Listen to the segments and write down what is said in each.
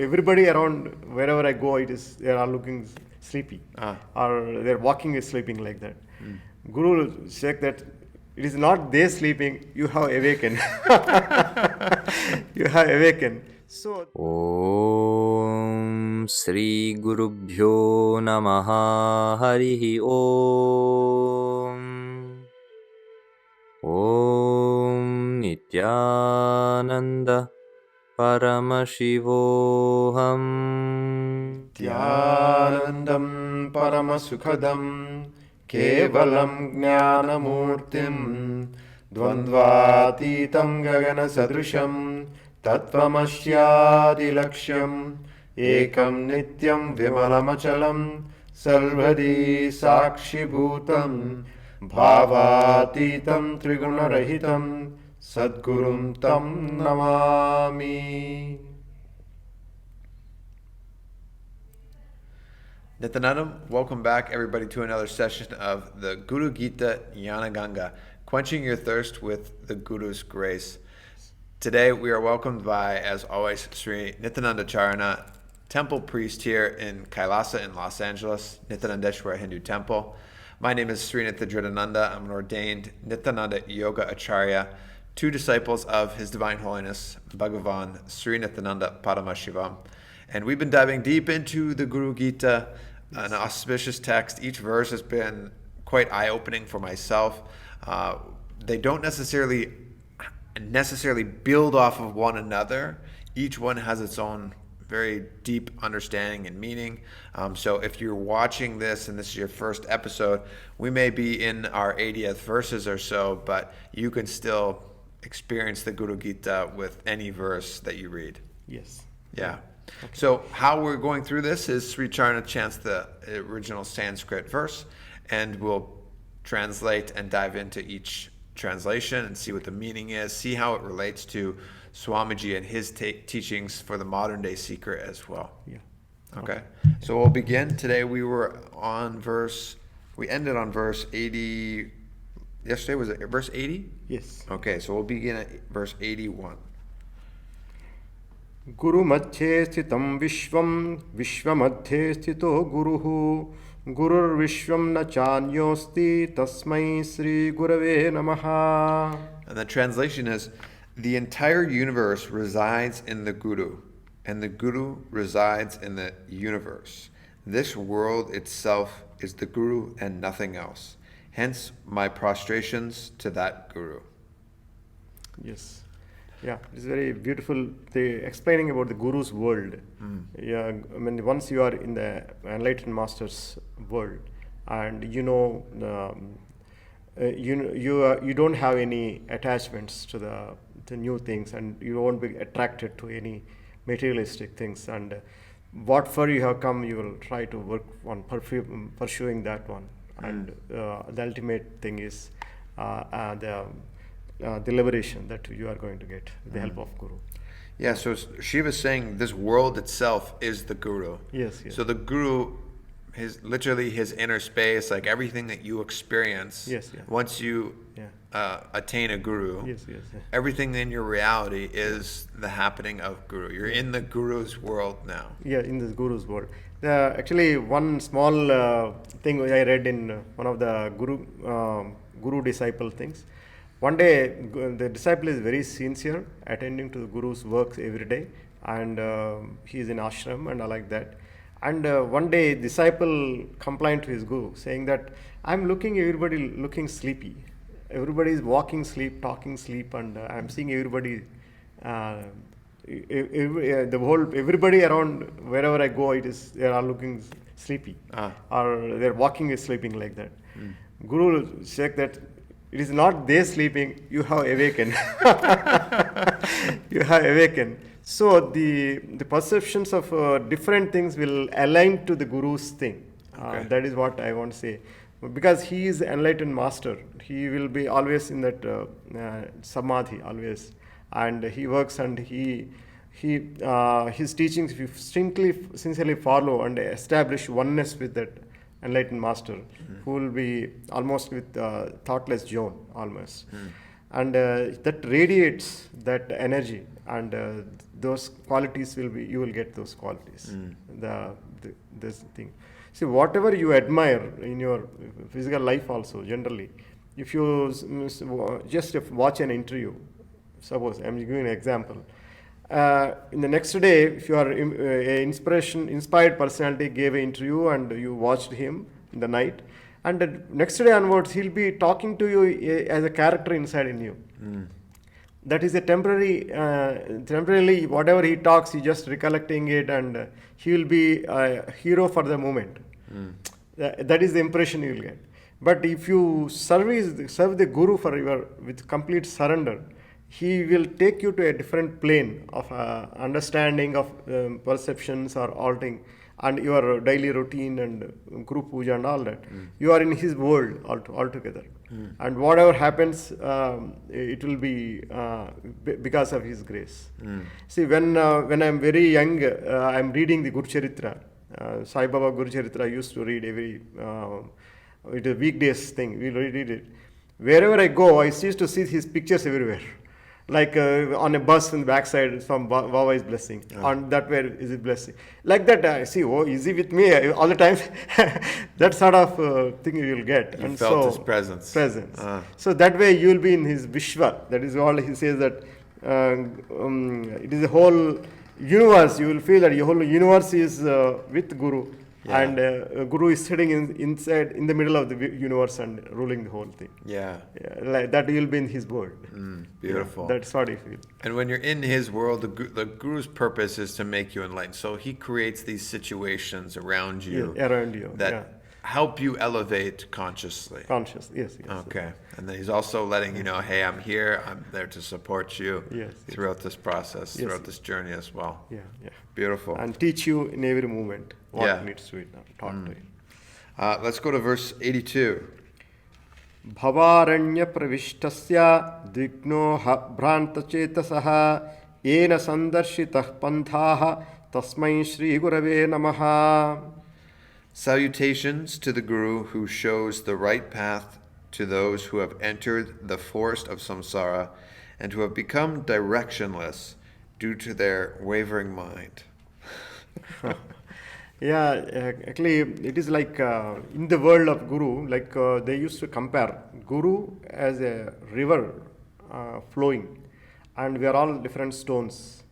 everybody around wherever I go, they are looking sleepy, or their walking is sleeping like that. Guru said that it is not they sleeping, you have awakened. You have awakened. So Om Sri Gurubhyo Namaha Harihi Om Om Nityananda Paramashivoham Dhyanandam Paramasukhadam Kevalam Jnanamurtim Dvandvatitam Gagana Sadrusham Tattvamashyadi Lakshyam Ekam Nityam Vimalamachalam Sarvadi Sakshi Bhutam Bhavatitam Trigunarahitam Sadgurum Tam Namami. Nityanandam, welcome back everybody to another session of the Guru Gita Jnana Ganga, quenching your thirst with the Guru's grace. Today we are welcomed by, as always, Sri Nithyananda Charana, temple priest here in Kailasa in Los Angeles, Nityanandeshwara Hindu Temple. My name is Sri Nithyananda. I'm an ordained Nityananda Yoga Acharya, two disciples of His Divine Holiness Bhagavan Sri Nithyananda Paramashivam. And we've been diving deep into the Guru Gita, an auspicious text. Each verse has been quite eye-opening for myself. They don't necessarily build off of one another. Each one has its own very deep understanding and meaning. So if you're watching this and this is your first episode, we may be in our 80th verses or so, but you can still experience the Guru Gita with any verse that you read. Yes. Yeah. Okay. So how we're going through this is Sri Charana chants the original Sanskrit verse, and we'll translate and dive into each translation and see what the meaning is, see how it relates to Swamiji and his teachings for the modern day seeker as well. Yeah. Okay. So we'll begin. Today we ended on verse 80. Yesterday was it verse 80? Yes. Okay, so we'll begin at verse 81. Guru Madhye Sthitam Vishwam Vishwamadhye Sthito Guruhu Gurur Vishwam Na Chanyosti Tasmai Sri Gurave Namaha. And the translation is, the entire universe resides in the Guru, and the Guru resides in the universe. This world itself is the Guru and nothing else. Hence my prostrations to that Guru. Yes. Yeah, it's very beautiful. They explaining about the Guru's world. Yeah, I mean, once you are in the Enlightened Master's world, and you don't have any attachments to the new things, and you won't be attracted to any materialistic things. And what for you have come, you will try to work on pursuing that one. And the ultimate thing is the liberation that you are going to get with the help of Guru. Yeah, so Shiva is saying this world itself is the Guru. Yes. So the Guru is literally his inner space, like everything that you experience. Yes. Once you attain a Guru, everything in your reality is the happening of Guru. You're in the Guru's world now. Yeah, in the Guru's world. Actually, one small thing I read in one of the Guru disciple things. One day, the disciple is very sincere, attending to the Guru's works every day, and he is in ashram and all like that. And one day, disciple complained to his Guru, saying that I'm everybody looking sleepy. Everybody is walking sleep, talking sleep, and I'm seeing everybody, everybody around wherever I go, they are looking sleepy, or their walking is sleeping like that. Guru said that it is not they sleeping, you have awakened. You have awakened. So the perceptions of different things will align to the Guru's thing. Okay. That is what I want to say. Because he is enlightened master, he will be always in that samadhi, always. And he works, and his teachings, if you sincerely follow and establish oneness with that enlightened master, who will be almost with thoughtless zone almost, and that radiates that energy, and those qualities you will get those qualities. This thing. See, whatever you admire in your physical life also, generally, if you just watch an interview, suppose I'm giving an example, in the next day, if you are inspired personality gave an interview and you watched him in the night, and the next day onwards, he'll be talking to you as a character inside in you. That is a temporarily, whatever he talks, he just recollecting it, and he will be a hero for the moment. That is the impression you will get. But if you serve the Guru with complete surrender, he will take you to a different plane of understanding of perceptions or altering, and your daily routine and Guru Puja and all that. You are in his world altogether. And whatever happens, it will be because of his grace. See, when I'm very young, I'm reading the Guru Charitra. Sai Baba Guru Charitra I used to read every it is a weekdays thing. We read it. Wherever I go, I used to see his pictures everywhere. Like on a bus in the backside, some Baba is blessing. On that way is it blessing. Like that, I see, oh, is he with me all the time? That sort of thing you will get. You felt his presence. So that way you will be in his Vishwa. That is all he says, that it is a whole universe. You will feel that your whole universe is with Guru. Yeah. And Guru is sitting inside, in the middle of the universe and ruling the whole thing. Like that will be in his world. Beautiful. That's what I feel. And when you're in his world, the Guru's purpose is to make you enlightened. So he creates these situations around you, that help you elevate consciously. Yes. Okay. And then he's also letting you know, hey, I'm here. I'm there to support you throughout this process, throughout this journey as well. Beautiful. And teach you in every moment what needs to be taught to you. Let's go to verse 82. Bhavaranya pravishtasya dignoha bhrantachetasah yena sandarshitah panthaha tasmai Shri Gurave namaha. Salutations to the Guru who shows the right path to those who have entered the forest of samsara and who have become directionless due to their wavering mind. Actually, it is like in the world of Guru, like they used to compare Guru as a river flowing, and we are all different stones.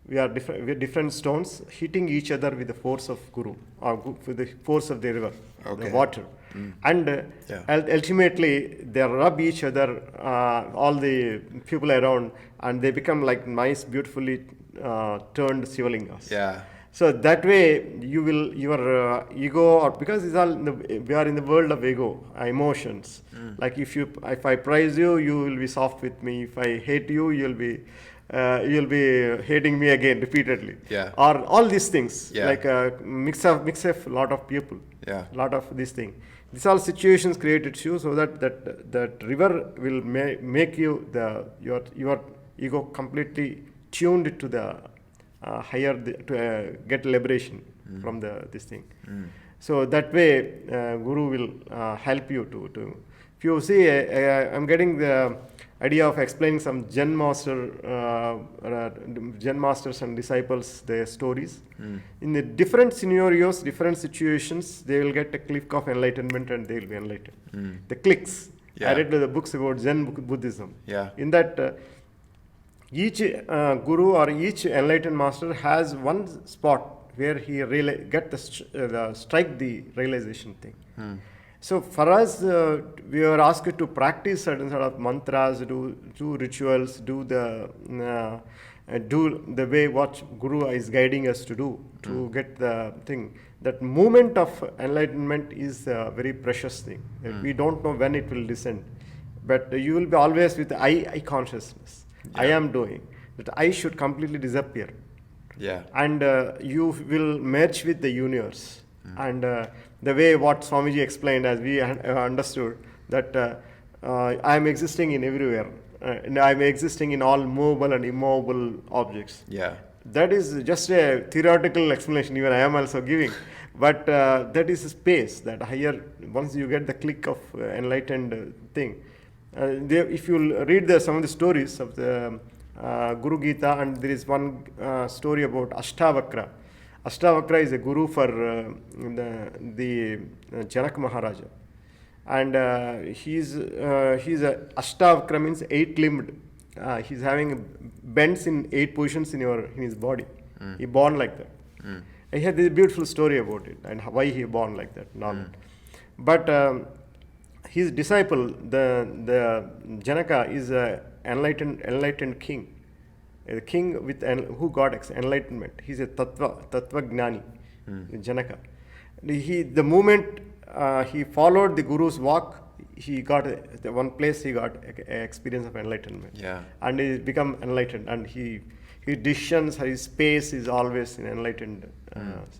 We are different stones hitting each other with the force of Guru, or with the force of the river, the water. And ultimately, they rub each other, all the people around, and they become like nice, beautifully turned Sivalingas. So that way, your ego, or because it's all we are in the world of ego, emotions. Like if I praise you, you will be soft with me. If I hate you, you'll be hating me again repeatedly. Or all these things, like mix of a lot of people, lot of these things. These all situations created you so that river will make you your ego completely tuned to the higher to get liberation from this thing. So that way Guru will help you to. If you see, I'm getting the idea of explaining some Zen masters and disciples, their stories. In the different scenarios, different situations, they will get a click of enlightenment and they will be enlightened. The clicks. I read the books about Zen Buddhism. In that, each Guru or each enlightened master has one spot where he strike the realization thing. So for us, we are asked to practice certain sort of mantras, do rituals, do the way what Guru is guiding us to do to get the thing. That moment of enlightenment is a very precious thing. We don't know when it will descend, but you will be always with I consciousness. I am doing that. I should completely disappear. And you will merge with the universe. And the way what Swamiji explained, as we understood, that I am existing in everywhere. And I am existing in all movable and immovable objects. That is just a theoretical explanation, even I am also giving. But that is a space that higher, once you get the click of enlightened thing. If you read some of the stories of the Guru Gita, and there is one story about Ashtavakra. Ashtavakra is a guru for the Janak Maharaja, and he's a Ashtavakra means eight-limbed. He's having bends in 8 positions in his body. He born like that. I had this beautiful story about it and why he born like that. But his disciple, the Janaka, is a enlightened king, a king with who got enlightenment. He's a tattva gnani, Janaka. The moment he followed the Guru's walk, he got the one place he got a experience of enlightenment. Yeah. And he become enlightened, and his decisions, his space is always in enlightened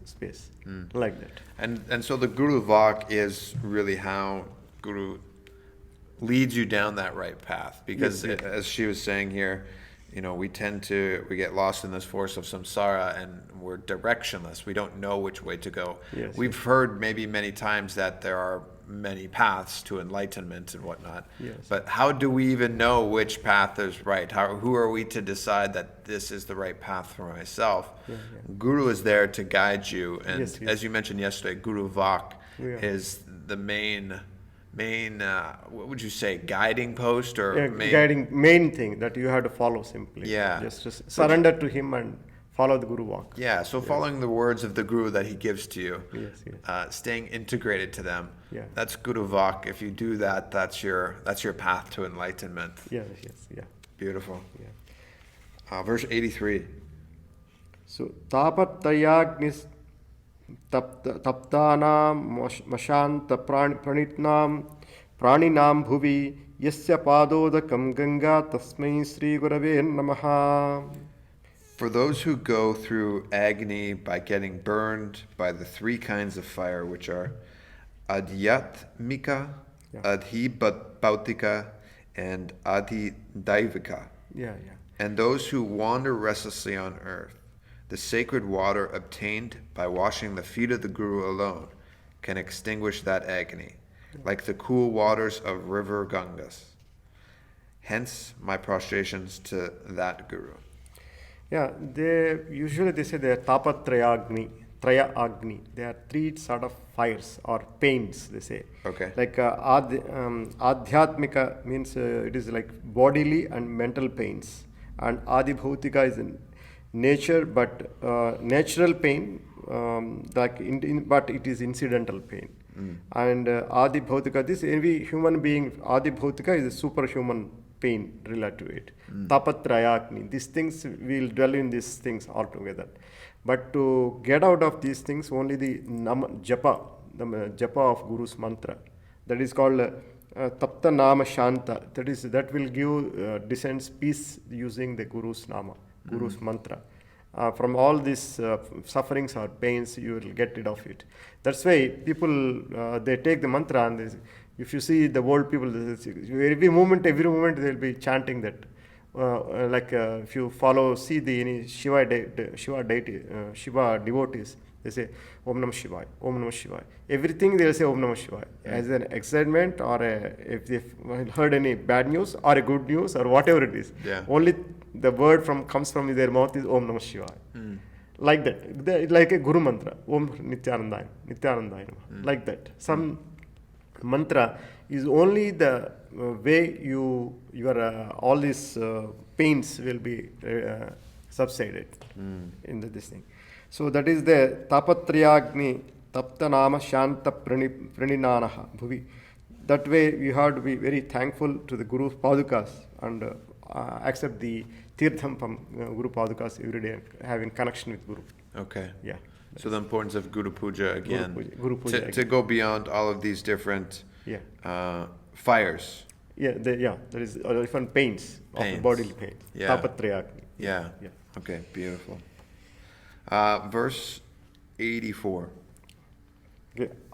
space, like that. And so the Guru Vak is really how Guru leads you down that right path, because Yes, as she was saying here, we get lost in this force of samsara and we're directionless. We don't know which way to go. Yes, We've heard maybe many times that there are many paths to enlightenment and whatnot. Yes. But how do we even know which path is right? Who are we to decide that this is the right path for myself? Guru is there to guide you. And Yes. as you mentioned yesterday, Guru Vak Yeah. is the main what would you say, guiding post or main thing that you have to follow simply. Yeah. Just surrender to him and follow the Guru walk. Yeah, so following the words of the Guru that he gives to you, Yes. staying integrated to them, Yeah. that's Guru Vak. If you do that, that's your path to enlightenment. Yeah. Beautiful. Yeah. Verse 83. So tapatayagnis taptanam mashanta pranitnam praninam bhuvi yasya padodakam ganga tasmai Sri Gurave Namaha. For those who go through agony by getting burned by the 3 kinds of fire, which are adhyatmika, adhibhautika, and adhidaivika, Yeah. and those who wander restlessly on earth, the sacred water obtained by washing the feet of the Guru alone can extinguish that agony, like the cool waters of river Gangas. Hence my prostrations to that Guru. Yeah, they say they are tapatrayagni, traya agni. They are 3 sort of fires or pains, they say. Okay. Like adhyatmika means it is like bodily and mental pains, and adibhautika is in nature, but natural pain, but it is incidental pain. And adibhautika, this every human being, adibhautika is a superhuman pain related to it. Tapatrayagni, these things, we'll dwell in these things altogether. But to get out of these things, only the japa, the japa of Guru's mantra, that is called tapta nama shanta, that will give descends peace using the Guru's nama, Guru's mantra. From all these sufferings or pains, you will get rid of it. That's why people, they take the mantra, and if you see the world people, every moment they'll be chanting that. If you see the Shiva devotees, they say Om Namah Shivaya, Om Namah Shivaya. Everything they'll say Om Namah Shivaya as an excitement, or if they've heard any bad news or a good news or whatever it is. Yeah. Only the word comes from their mouth is Om Namah Shivaya. Like that, like a Guru mantra, Om Nithyananda Namaha. Like that. Some mantra is only the way your all these pains will be subsided in this thing. So that is the tapatriyagni taptanama shanta praninanaha bhuvi. That way you have to be very thankful to the Guru's padukas and accept the tirtham from Guru padukas every day, having connection with Guru. Okay. Yeah. So the importance of Guru Puja again. Guru Puja to again. go beyond all of these different fires. There is different pains of the bodily pains. Yeah. Tapatriyagni. Yeah. Yeah. Okay, beautiful. Verse 84.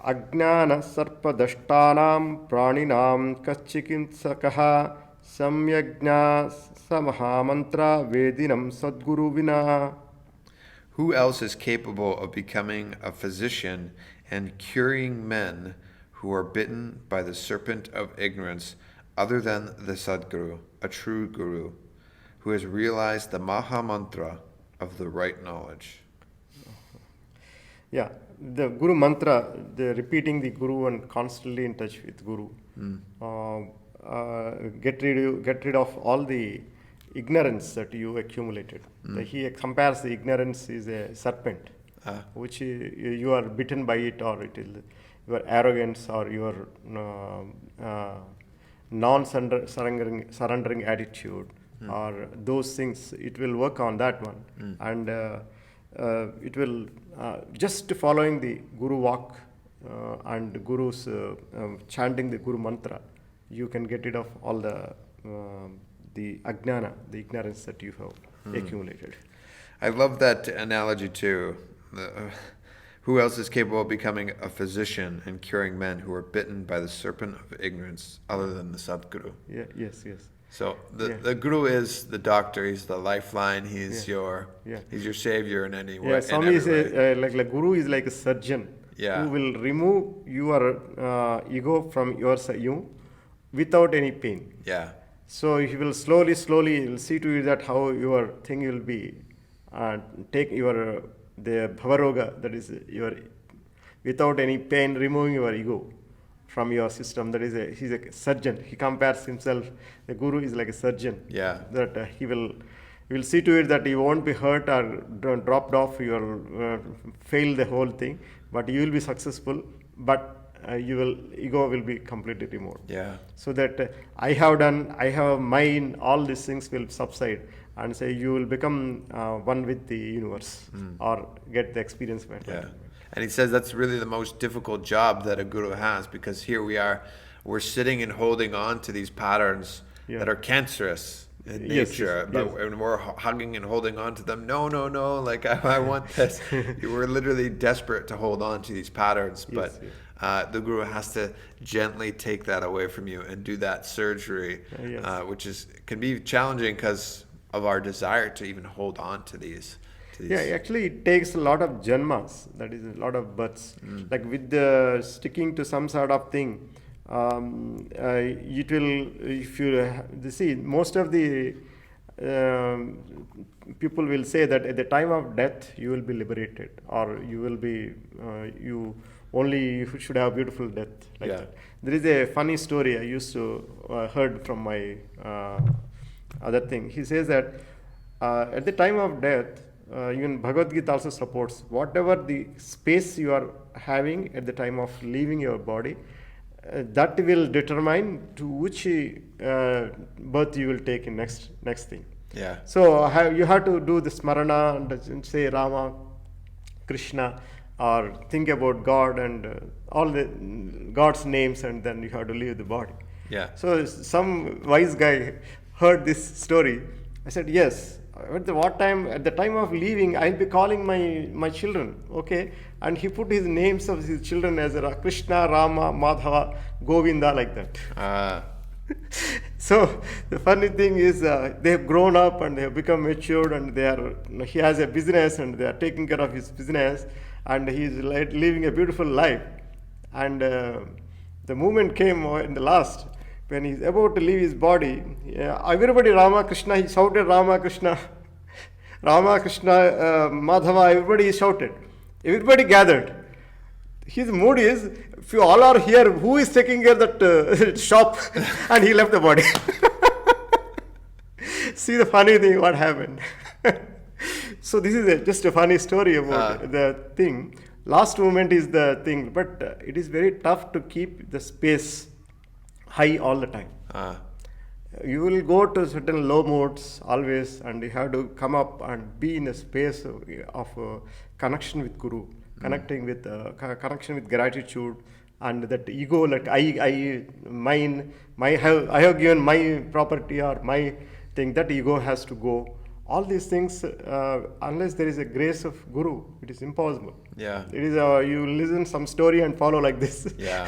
Ajnana sarpadashtanam praninam kachikinsakaha samyajna samahamantra vedinam sadguru vina. Who else is capable of becoming a physician and curing men who are bitten by the serpent of ignorance other than the Sadguru, a true Guru, who has realized the Maha Mantra of the right knowledge. Yeah, the Guru mantra, the repeating the Guru and constantly in touch with Guru. Get rid of all the ignorance that you accumulated. He compares the ignorance is a serpent, which you are bitten by it, or it is your arrogance or your surrendering attitude, or those things. It will work on that one, and it will just following the Guru walk and Guru's chanting the Guru mantra. You can get rid of all the ajnana, the ignorance that you have accumulated. I love that analogy too. Who else is capable of becoming a physician and curing men who are bitten by the serpent of ignorance other than the Sadguru? Yeah, yes. So the Guru is the doctor. He's the lifeline. He's he's your savior in any way. Yeah, Swami is like Guru is like a surgeon who will remove your ego from you without any pain. Yeah. So he will slowly will see to you that how your thing will be, take your the bhavaroga, that is your without any pain, removing your ego from your system. That is he's a surgeon. He compares himself. The Guru is like a surgeon. Yeah. That he will see to it that you won't be hurt or dropped off. You will fail the whole thing, but you will be successful. But ego will be completely removed. Yeah. So that I have done, I have mine, all these things will subside, and say you will become one with the universe, or get the experience better. Yeah. And he says that's really the most difficult job that a guru has, because here we're sitting and holding on to these patterns that are cancerous in nature, but when we're hugging and holding on to them, no, like I want this. We're literally desperate to hold on to these patterns, but the Guru has to gently take that away from you and do that surgery, which can be challenging because of our desire to even hold on to these. Yeah, actually it takes a lot of janmas, that is a lot of births. Like with the sticking to some sort of thing, it will, if you see, most of the people will say that at the time of death you will be liberated, or you will be you should have beautiful death, like that. There is a funny story I used to heard from my other thing. He says that at the time of death, even Bhagavad Gita also supports whatever the space you are having at the time of leaving your body, that will determine to which birth you will take in next thing. Yeah. So you have to do the smarana and say Rama, Krishna, or think about God and all the God's names, and then you have to leave the body. Yeah. So some wise guy heard this story. I said, yes. At the time of leaving, I'll be calling my children, okay? And he put his names of his children as Krishna, Rama, Madhava, Govinda, like that. So the funny thing is, they have grown up and they have become matured, and he has a business and they are taking care of his business, and he is living a beautiful life. And the moment came in the last, when he's about to leave his body, everybody Rama Krishna, he shouted Rama Krishna, Madhava, everybody shouted. Everybody gathered. His mood is, if you all are here, who is taking care of that shop? And he left the body. See the funny thing, what happened. So this is just a funny story about the thing. Last moment is the thing, but it is very tough to keep the space high all the time. You will go to certain low modes always, and you have to come up and be in a space of connection with Guru, connection with gratitude, and that ego, like I have given my property or my thing, that ego has to go. All these things, unless there is a grace of Guru, it is impossible. Yeah. It is you listen some story and follow like this. Yeah.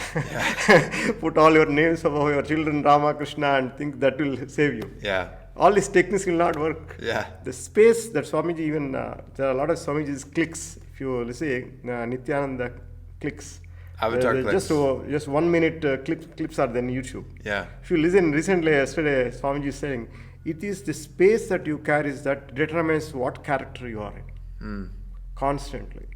Put all your names of your children, Rama, Krishna, and think that will save you. Yeah. All these techniques will not work. Yeah. The space that Swamiji even, there are a lot of Swamiji's clicks. If you listen, Nithyananda clicks. Avatar clicks. Just 1 minute clips are there on YouTube. Yeah. If you listen, yesterday Swamiji is saying, It is the space that you carry that determines what character you are in. Constantly.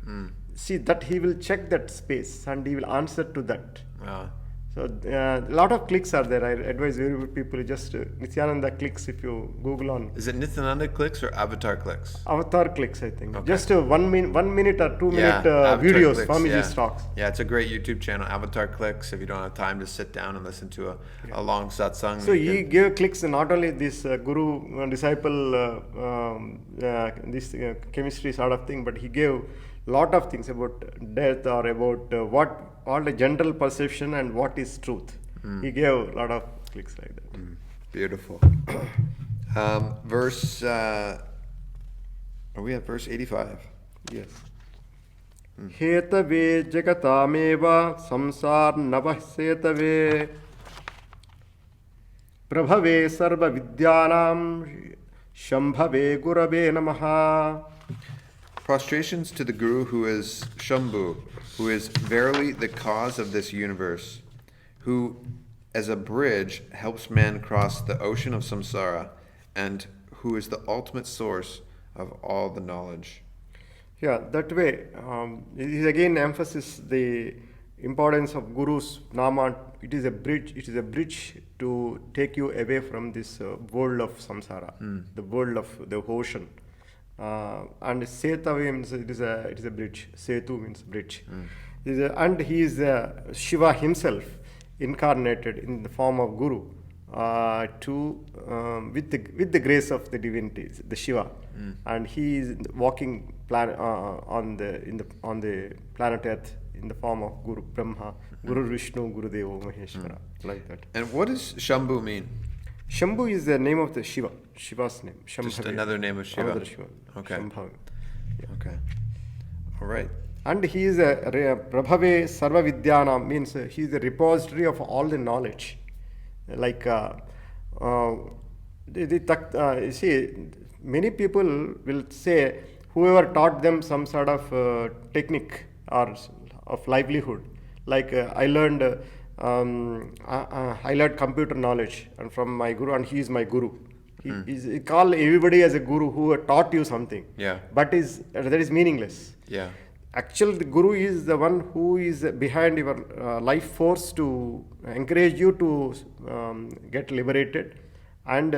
See that he will check that space and he will answer to that. Wow. So a lot of clicks are there. I advise very people just Nithyananda clicks if you Google on Is it Nithyananda clicks or Avatar clicks? Avatar clicks, I think. Okay. Just 1 minute or 2 minute Avatar videos, Clicks, Swamiji's talks. Yeah, it's a great YouTube channel, Avatar Clicks, if you don't have time to sit down and listen to a long satsang. So you he can- gave clicks not only this guru disciple this chemistry sort of thing, but he gave lot of things about death or about what all the general perception and what is truth. He gave a lot of clicks like that. Beautiful. Verse, are we at verse 85? Yes. Hetave jagatameva samsar navashetave prabhave sarva vidyanam shambhave gurave namaha. Prostrations to the Guru who is Shambhu, who is verily the cause of this universe, who as a bridge helps man cross the ocean of samsara, and who is the ultimate source of all the knowledge. Yeah, that way, it is again emphasis the importance of Guru's Nama. It is a bridge. It is a bridge to take you away from this world of samsara, the world of the ocean. And Setave means it is a bridge. Setu means bridge. And he is Shiva himself incarnated in the form of Guru with the grace of the divinities, the Shiva, and he is walking on the planet Earth in the form of Guru Brahma, Guru Vishnu, Guru Deva Maheshwara, like that. And what does Shambhu mean? Shambhu is the name of the Shiva, Shiva's name. Just another name of Shiva. Another Shiva. Okay. Shambhavi. Okay. All right. And he is a Prabhave Sarva Vidyanam, means he is the repository of all the knowledge. Like, you see, many people will say, whoever taught them some sort of technique or of livelihood, like I learned computer knowledge and from my guru, and he is my guru. He call everybody as a guru who taught you something. Yeah. But that is meaningless. Yeah. Actually, the guru is the one who is behind your life force to encourage you to get liberated and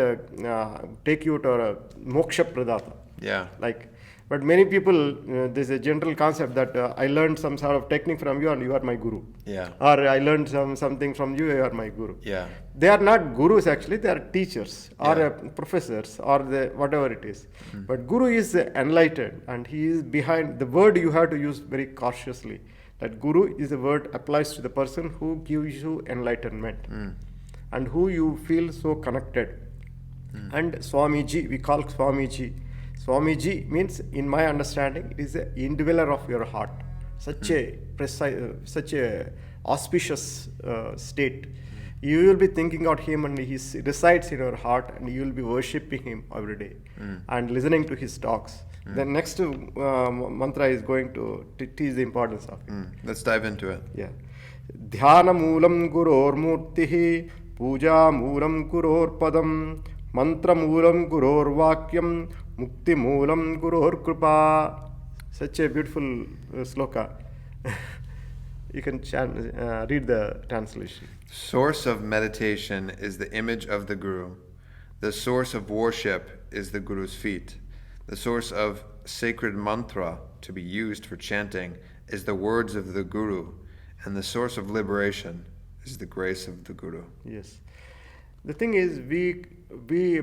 take you to a moksha pradata. Yeah. Like, but many people, there's a general concept that I learned some sort of technique from you and you are my guru. Yeah. Or I learned something from you, you are my guru. Yeah. They are not gurus actually, they are teachers or Yeah. professors or whatever it is. But guru is enlightened and he is behind. The word you have to use very cautiously. That guru is a word applies to the person who gives you enlightenment and who you feel so connected. And Swamiji, we call Swamiji. Swamiji means, in my understanding, it is the indweller of your heart. Such a precise, such a auspicious state. You will be thinking about him and he resides in your heart and you will be worshipping him every day and listening to his talks. The next mantra is going to teach the importance of it. Let's dive into it. Yeah. Dhyana moolam guror murtihi, puja moolam guror padam, mantra moolam guror vakyam, mukti moolam guror kripa. Such a beautiful sloka. You can read the translation. Source of meditation is the image of the Guru. The source of worship is the Guru's feet. The source of sacred mantra to be used for chanting is the words of the Guru. And the source of liberation is the grace of the Guru. Yes. The thing is,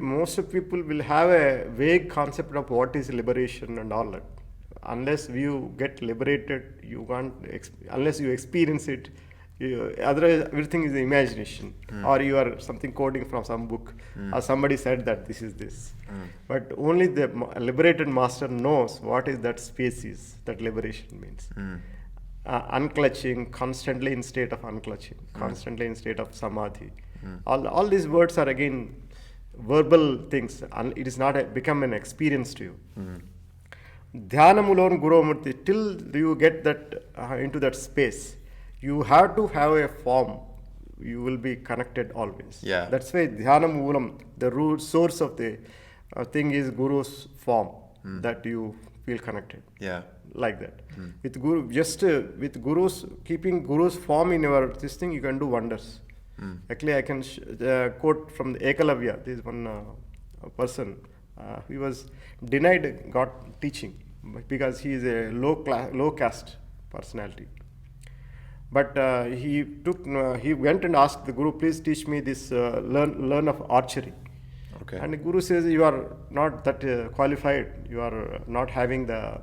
most of people will have a vague concept of what is liberation and all that. Unless you get liberated, you can't, unless you experience it, otherwise everything is imagination. Or you are something quoting from some book, or somebody said that this is this. But only the liberated master knows what is that space is, that liberation means. Unclutching, constantly in state of unclutching, constantly in state of samadhi. All these words are again verbal things. It is not become an experience to you. Dhyana mulon guromurti, till you get that into that space, you have to have a form you will be connected always. Yeah. That's why Dhyana Moolam, the root source of the thing is Guru's form, that you feel connected. Yeah. Like that. With Guru, just with Guru's, keeping Guru's form in your this thing, you can do wonders. Actually, I can quote from the Ekalavya. This one person, he was denied God teaching because he is a low caste personality. But he went and asked the Guru, please teach me this, learn of archery. Okay. And the Guru says, you are not that qualified, you are not having the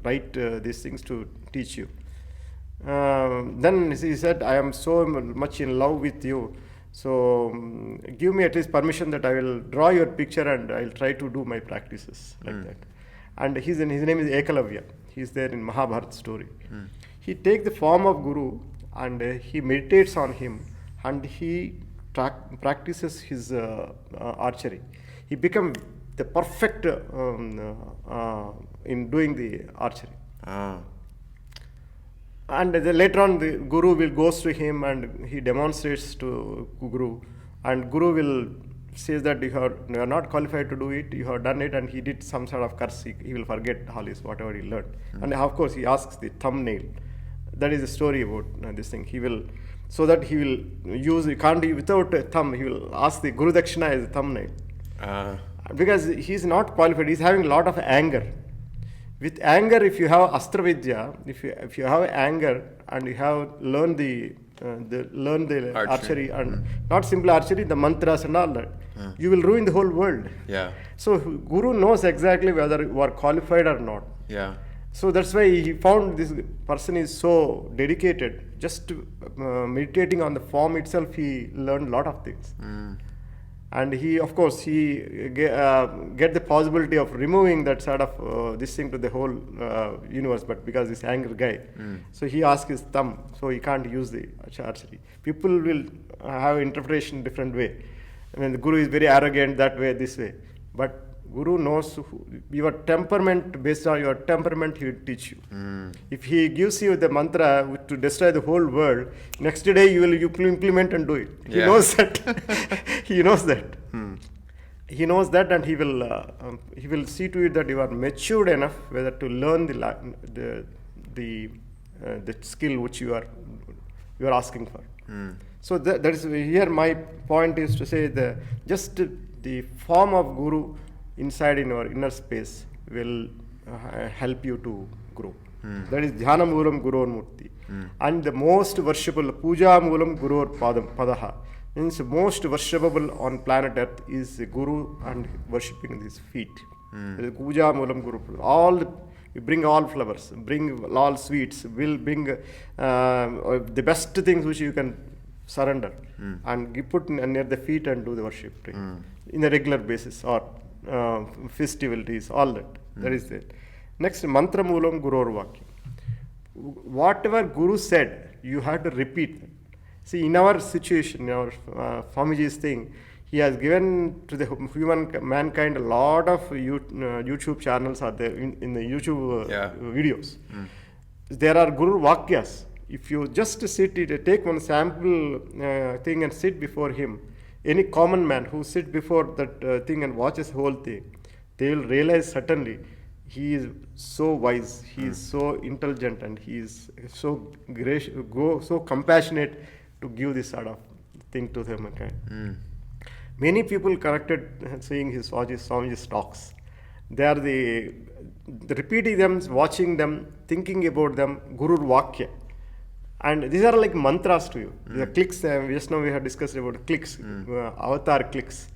right these things to teach you. Then he said, I am so much in love with you, so give me at least permission that I will draw your picture and I will try to do my practices like that. And his name is Ekalavya. He is there in Mahabharata story. He takes the form of Guru and he meditates on him and he practices his archery. He becomes the perfect in doing the archery. And later on, the Guru will goes to him and he demonstrates to Guru, and Guru will says that you are not qualified to do it. You have done it, and he did some sort of curse. He will forget all his whatever he learned, and of course he asks the thumbnail. That is the story about this thing. He will, so that he will use, you can't without a thumb. He will ask the Guru Dakshina as a thumbnail, because he is not qualified. He is having a lot of anger. With anger, if you have Astra Vidya, if you have anger and you have learned the archery and not simple archery, the mantras and all that, you will ruin the whole world. Yeah. So Guru knows exactly whether you are qualified or not. Yeah. So that's why he found this person is so dedicated. Just meditating on the form itself, he learned a lot of things. And he, of course, get the possibility of removing that sort of this thing to the whole universe, but because this anger guy, so he asked his thumb, so he can't use the archery. People will have interpretation different way. I mean, the Guru is very arrogant that way, this way, but Guru knows your temperament. Based on your temperament, he will teach you. If he gives you the mantra to destroy the whole world, next day you will implement and do it. He knows that. He knows that. He knows that, and he will see to it that you are matured enough whether to learn the skill which you are asking for. So that is here. My point is to say just the form of Guru inside in your inner space will help you to grow. That is Dhyana Moolam Gurur Murti. And the most worshipable Puja Moolam Gurur Padaha means most worshipable on planet Earth is the Guru and worshipping his feet. Puja Moolam Guru. You bring all flowers, bring all sweets, will bring the best things which you can surrender and put near the feet and do the worship in a regular basis or festivities, all that. That is it. Next, mantra moolam gurur vakya. Whatever Guru said, you have to repeat. See, in our situation, in our Swamiji's thing, he has given to the mankind a lot of YouTube channels are there in the YouTube videos. There are Guru Vakyas. If you just take one sample thing and sit before him, any common man who sits before that thing and watches the whole thing, they will realize certainly he is so wise, he is so intelligent, and he is so gracious, so compassionate to give this sort of thing to the mankind. Many people connected seeing his Swamiji's talks. They are the repeating them, watching them, thinking about them, Guru Vakya. And these are like mantras to you. These are clicks. Just now we have discussed about clicks, avatar clicks.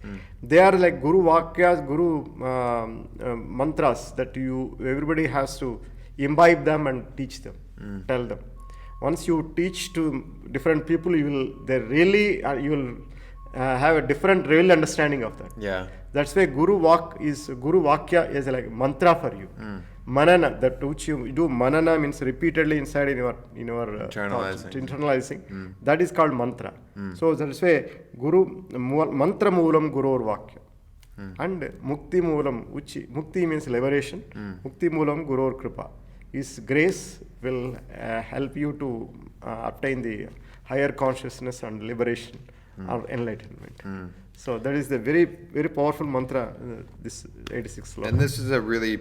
They are like Guru Vakyas, Guru mantras that everybody has to imbibe them and teach them, tell them. Once you teach to different people, you will have a different real understanding of that. Yeah. That's why Guru Vakya is like mantra for you. Manana, that which you do manana means repeatedly inside in your internalizing. That is called mantra. So that's why mantra moolam gurur vakya. And mukti moolam, which mukti means liberation. Mukti moolam gurur kripa. His grace will help you to obtain the higher consciousness and liberation or enlightenment. So that is the very, very powerful mantra, this 86 sloka. And this is a really,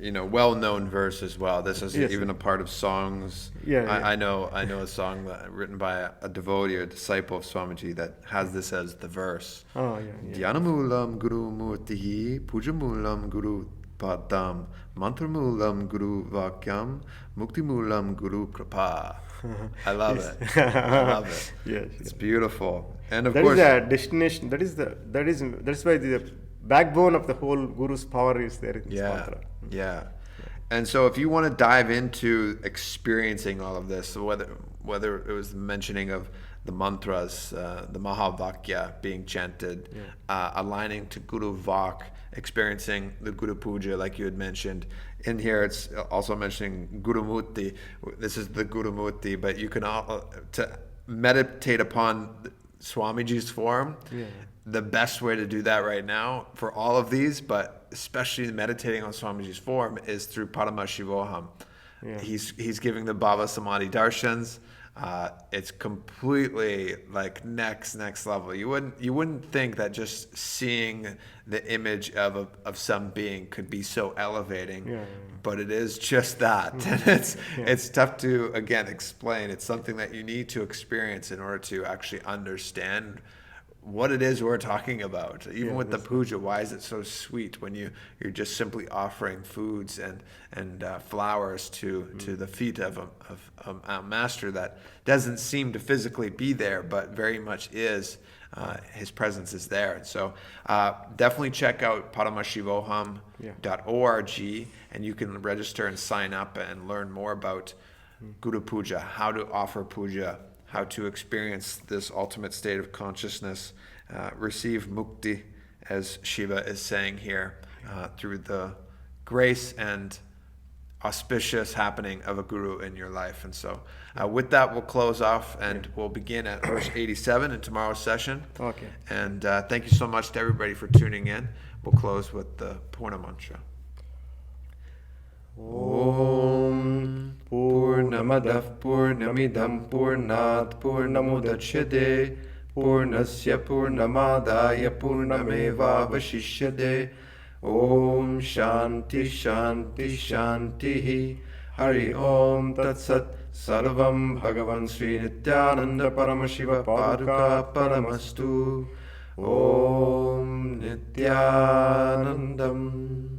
well-known verse as well. This is Yes. even a part of songs. I know a song written by a devotee or disciple of Swamiji that has this as the verse. Oh, yeah. Dhyanamoolam Guru Murtihi Pujamulam Guru Padam Mantramulam Guru Vakyam Muktimulam Guru Kripa. I love it. I love it. Yes, It's beautiful. And of that course, is the destination. That's why the backbone of the whole Guru's power is there in this mantra. Yeah. And so if you want to dive into experiencing all of this, so whether it was the mentioning of the mantras, the Mahavakya being chanted, aligning to Guru Vak, experiencing the Guru Puja like you had mentioned. In here it's also mentioning Guru Murti. This is the Guru Murti, but you can to meditate upon Swamiji's form. The best way to do that right now for all of these, but especially meditating on Swamiji's form, is through Paramashivoham. He's giving the Bhava Samadhi darshans. It's completely like next level. You wouldn't think that just seeing the image of some being could be so elevating, but it is just that. And it's tough to again explain. It's something that you need to experience in order to actually understand what it is we're talking about. Even with the puja, why is it so sweet when you're just simply offering foods and flowers to the feet of a master that doesn't seem to physically be there, but very much is. His presence is there. And so definitely check out paramashivoham.org, and you can register and sign up and learn more about Guru Puja, how to offer puja, how to experience this ultimate state of consciousness, receive mukti, as Shiva is saying here, through the grace and auspicious happening of a guru in your life. And so with that, we'll close off, and we'll begin at verse 87 in tomorrow's session. Okay. And thank you so much to everybody for tuning in. We'll close with the Purna Mantra. Om Purnamadav Purnamidam Purnat Purnamudachyate Purnasya Purnamadaya Purnameva Vashishyate. Om Shanti Shanti Shanti. Hari Om Tat Sat. Sarvam Bhagavan Sri Nithyananda Paramashiva Paduka Paramastu. Om Nithyanandam.